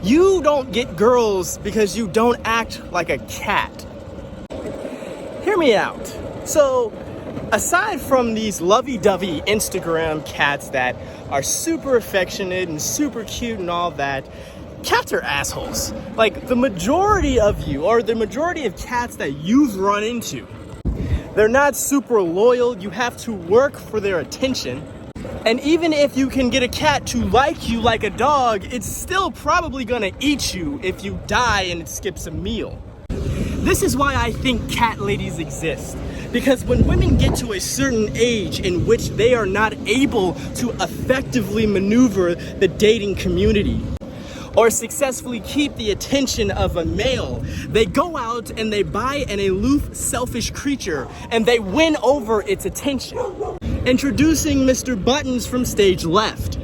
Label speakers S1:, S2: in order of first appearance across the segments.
S1: You don't get girls because you don't act like a cat. Hear me out. So, aside from these lovey-dovey Instagram cats that are super affectionate and super cute and all that, cats are assholes. Like, the majority of you, or the majority of cats that you've run into, they're not super loyal. You have to work for their attention. And even if you can get a cat to like you like a dog, it's still probably gonna eat you if you die and it skips a meal. This is why I think cat ladies exist. Because when women get to a certain age in which they are not able to effectively maneuver the dating community or successfully keep the attention of a male, they go out and they buy an aloof, selfish creature and they win over its attention. Introducing Mr. Buttons from stage left.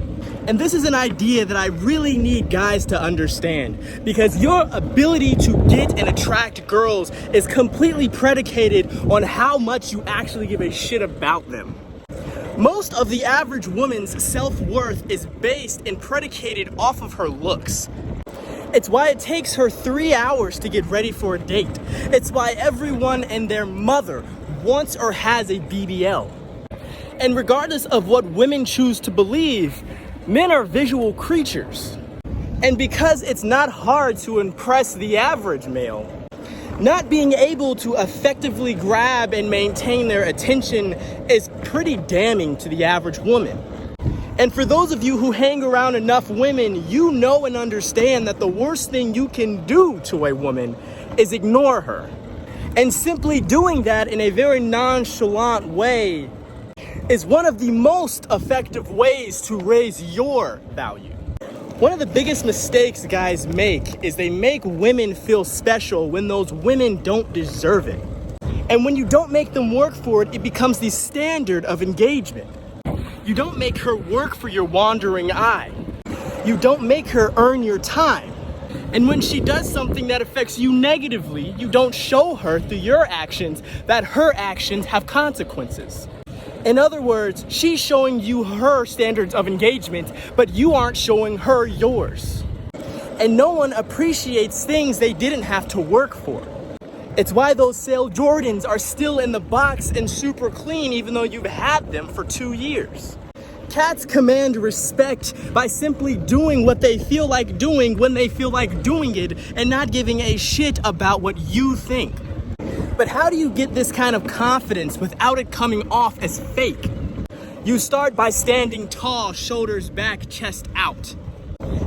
S1: And this is an idea that I really need guys to understand, because your ability to get and attract girls is completely predicated on how much you actually give a shit about them. Most of the average woman's self-worth is based and predicated off of her looks. It's why it takes her 3 hours to get ready for a date. It's why everyone and their mother wants or has a BBL. And regardless of what women choose to believe, men are visual creatures. And because it's not hard to impress the average male, not being able to effectively grab and maintain their attention is pretty damning to the average woman. And for those of you who hang around enough women, you know and understand that the worst thing you can do to a woman is ignore her. And simply doing that in a very nonchalant way is one of the most effective ways to raise your value. One of the biggest mistakes guys make is they make women feel special when those women don't deserve it. And when you don't make them work for it, it becomes the standard of engagement. You don't make her work for your wandering eye. You don't make her earn your time. And when she does something that affects you negatively, you don't show her through your actions that her actions have consequences. In other words, she's showing you her standards of engagement, but you aren't showing her yours. And no one appreciates things they didn't have to work for. It's why those sale Jordans are still in the box and super clean even though you've had them for 2 years. Cats command respect by simply doing what they feel like doing when they feel like doing it and not giving a shit about what you think. But how do you get this kind of confidence without it coming off as fake? You start by standing tall, shoulders back, chest out.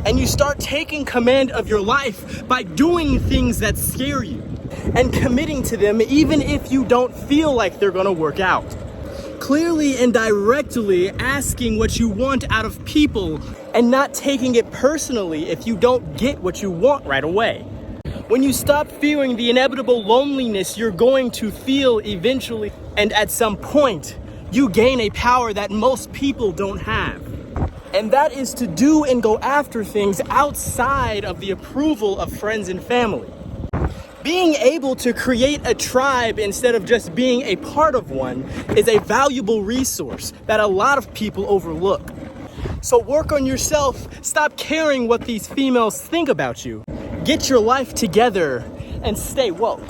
S1: And you start taking command of your life by doing things that scare you and committing to them even if you don't feel like they're gonna work out. Clearly and directly asking what you want out of people and not taking it personally if you don't get what you want right away. When you stop fearing the inevitable loneliness you're going to feel eventually, and at some point, you gain a power that most people don't have. And that is to do and go after things outside of the approval of friends and family. Being able to create a tribe instead of just being a part of one is a valuable resource that a lot of people overlook. So work on yourself, stop caring what these females think about you. Get your life together and stay woke.